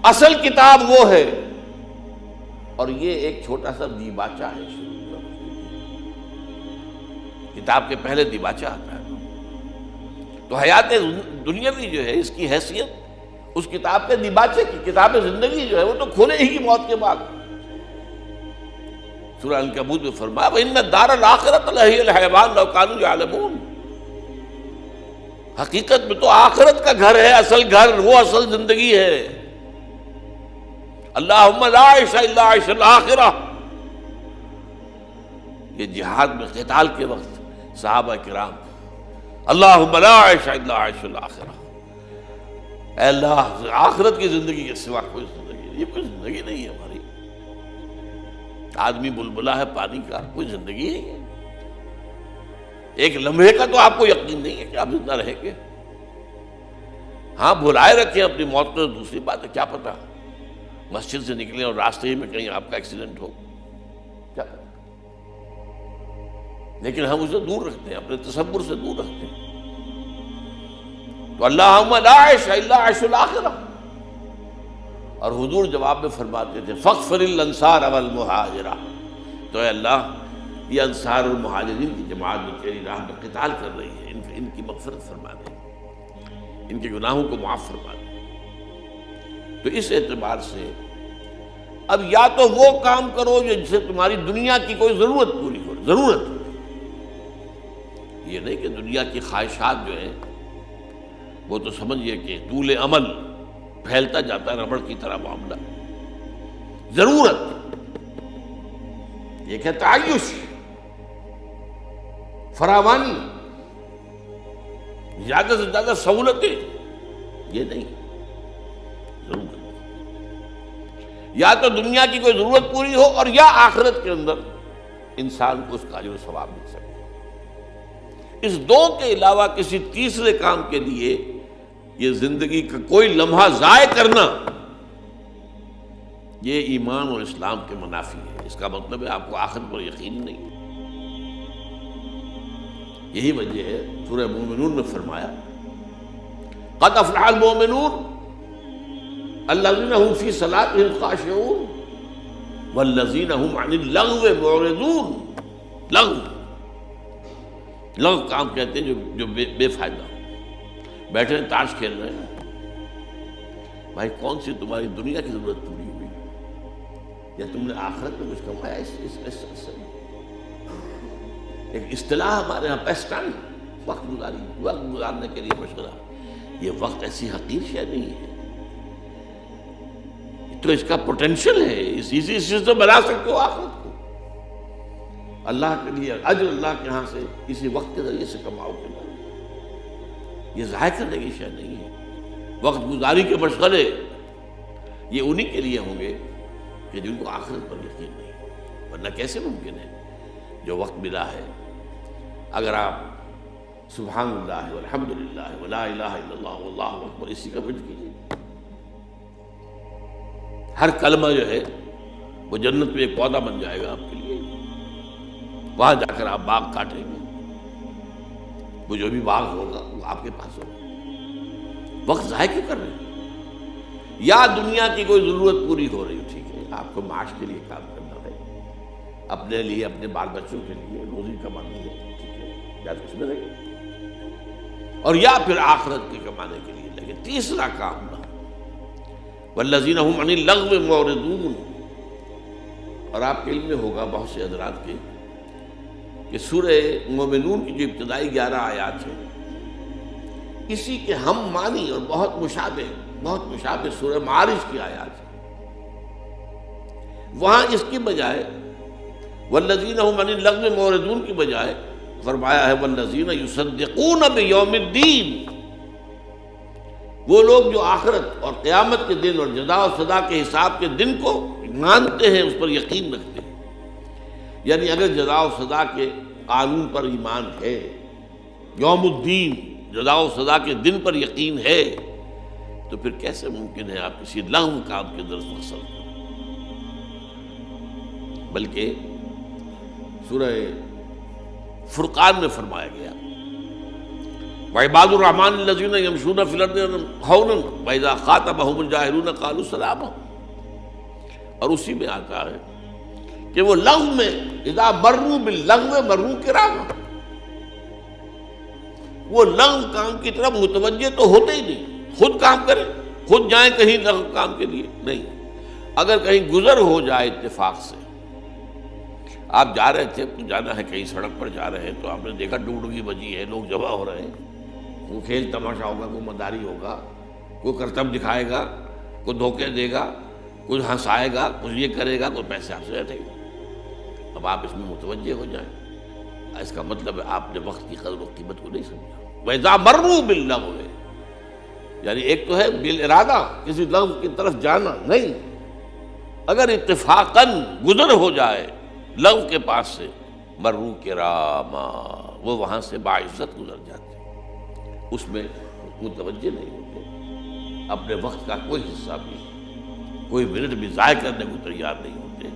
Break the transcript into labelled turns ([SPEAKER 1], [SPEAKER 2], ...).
[SPEAKER 1] اصل کتاب وہ ہے، اور یہ ایک چھوٹا سا دیباچہ ہے. کتاب کے پہلے دیباچہ آتا ہے. تو حیات دنیاوی جو ہے اس کی حیثیت اس کتاب کے دیباچے کی. کتاب زندگی جو ہے وہ تو کھلے ہی کی موت کے بعد. سورہ عنکبوت میں فرمایا وَإِنَّ الدَّارَ الْآخِرَةَ لَهِيَ الْحَيَوَانُ لَوْ كَانُوا يَعْلَمُونَ. حقیقت میں تو آخرت کا گھر ہے، اصل گھر، وہ اصل زندگی ہے. اللہم لا عیش الا عیش الآخرہ. یہ جہاد میں قتال کے وقت صحابہ کرام اللہم لا عیش الا عیش الآخرہ، اے اللہ آخرت کی زندگی کے سوا کوئی زندگی نہیں. یہ کوئی زندگی نہیں ہے ہماری. آدمی بلبلا ہے پانی کا، کوئی زندگی نہیں ہے. ایک لمحے کا تو آپ کو یقین نہیں ہے کہ آپ زندہ رہیں گے. ہاں بھلائے رکھیں اپنی موت کو، دوسری بات ہے. کیا پتا مسجد سے نکلیں اور راستے ہی میں کہیں آپ کا ایکسیڈنٹ ہو، کیا پتا. لیکن ہم اسے دور رکھتے ہیں، اپنے تصور سے دور رکھتے ہیں. تو اللہم لا عیش الا عیش الآخرہ. اور حضور جواب میں فرماتے تھے فاغفر الانصار والمہاجرہ. تو اے اللہ یہ انصار اور مہاجرین کی جماعت جو تیری راہ میں قتال کر رہی ہے ان کی مغفرت فرما دے، ان کے گناہوں کو معاف فرما دے. تو اس اعتبار سے اب یا تو وہ کام کرو جس سے تمہاری دنیا کی کوئی ضرورت پوری ہو. ضرورت یہ نہیں کہ دنیا کی خواہشات جو ہیں وہ تو سمجھئے کہ طول عمل پھیلتا جاتا ہے ربڑ کی طرح معاملہ. ضرورت ایک ہے تعیش، فراوانی، زیادہ سے زیادہ سہولتیں. یہ نہیں ضرورت. یا تو دنیا کی کوئی ضرورت پوری ہو اور یا آخرت کے اندر انسان کو اس کا اجر و ثواب مل سکے. اس دو کے علاوہ کسی تیسرے کام کے لیے یہ زندگی کا کوئی لمحہ ضائع کرنا یہ ایمان اور اسلام کے منافی ہے. اس کا مطلب ہے آپ کو آخرت پر یقین نہیں. یہی وجہ ہے سورہ مومنون میں فرمایا قد افلح المؤمنون الذین هم فی صلاتهم خاشعون والذین هم عن اللغو معرضون. لغو کام کہتے ہیں جو بے فائدہ. بیٹھے ہیں تاش کھیل رہے ہیں. بھائی کون سی تمہاری دنیا کی ضرورت پوری ہوئی یا تم نے آخرت میں کچھ کمایا؟ اس سے ایک اصطلاح ہمارے یہاں پیس ٹائم، وقت گزارنے کے لیے مشغلہ. یہ وقت ایسی حقیر شے نہیں ہے. تو اس کا پوٹینشل ہے. اسی سے بنا سکتے ہو آخرت کو. اللہ کے لیے اجر اللہ کے ہاں سے اسی وقت کے ذریعے سے کماؤ گے. یہ ضائع کرنے کی شے نہیں ہے. وقت گزاری کے مشغلے یہ انہی کے لیے ہوں گے کہ جن کو آخرت پر یقین نہیں. ورنہ کیسے ممکن ہے جو وقت ملا ہے اگر آپ سبحان اللہ والحمد للہ ولا الہ الا اللہ واللہ اکبر اسی کا ورد کیجیے. ہر کلمہ جو ہے وہ جنت میں ایک پودا بن جائے گا آپ کے لیے. وہاں جا کر آپ باغ کاٹیں گے. وہ جو بھی باغ ہوگا وہ آپ کے پاس ہوگا. وقت ضائع کیوں کر رہے ہیں؟ یا دنیا کی کوئی ضرورت پوری ہو رہی ہے، ٹھیک ہے آپ کو معاش کے لیے کام کرنا ہے، اپنے لیے اپنے بال بچوں کے لیے روزی کمانی ہے، ٹھیک ہے یا تو اس میں لگے، اور یا پھر آخرت کے کمانے کے لیے لگے. تیسرا کام نہ والذین هم عن اللغو معرضون. اور آپ کے علم میں ہوگا بہت سے حضرات کے کہ سورہ مومنون کی جو ابتدائی 11 آیات ہیں اسی کے ہم معنی اور بہت مشابہ سورہ معارج کی آیات ہیں. وہاں اس کی بجائے والذین هم عن اللغو معرضون کی بجائے فرمایا ہے والذین یصدقون بیوم الدین. وہ لوگ جو آخرت اور قیامت کے دن اور جزا و سزا کے حساب کے دن کو مانتے ہیں، اس پر یقین رکھتے ہیں. یعنی اگر جزا و سزا کے قانون پر ایمان ہے، یوم الدین جزا و سزا کے دن پر یقین ہے، تو پھر کیسے ممکن ہے آپ کسی لغو کام کے درس مقصد کریں؟ بلکہ سورہ فرقان میں فرمایا گیا وعباد الرحمن الذین یمشون فی الارض ہونا واذا خاطبهم الجاہلون قالوا سلاما. اور اسی میں آتا ہے کہ وہ لغو میں اذا مروا باللغو مروا کراما، وہ لغو کام کی طرف متوجہ تو ہوتے ہی نہیں، خود کام کریں، خود جائیں کہیں لغو کام کے لیے نہیں. اگر کہیں گزر ہو جائے اتفاق سے، آپ جا رہے تھے، جانا ہے کہیں سڑک پر جا رہے ہیں تو آپ نے دیکھا ڈگڈگی بجی ہے، لوگ جمع ہو رہے ہیں، کوئی کھیل تماشا ہوگا، کوئی مداری ہوگا، کوئی کرتب دکھائے گا، کوئی دھوکے دے گا، کوئی ہنسائے گا، کچھ یہ کرے گا، کوئی پیسے آپ سے رہتے گا. اب آپ اس میں متوجہ ہو جائیں، اس کا مطلب ہے آپ نے وقت کی قدر و قیمت کو نہیں سمجھا. وَإِذَا مَرُّوا بِاللَّغْوِ، یعنی ایک تو ہے بالارادہ کسی لغو کی طرف جانا نہیں، اگر اتفاقاً گزر ہو جائے لغو کے پاس سے مروا کراما، وہ وہاں سے باعزت گزر جاتے، اس میں متوجہ نہیں ہوتے، اپنے وقت کا کوئی حصہ بھی، کوئی منٹ بھی ضائع کرنے کو تیار نہیں ہوتے.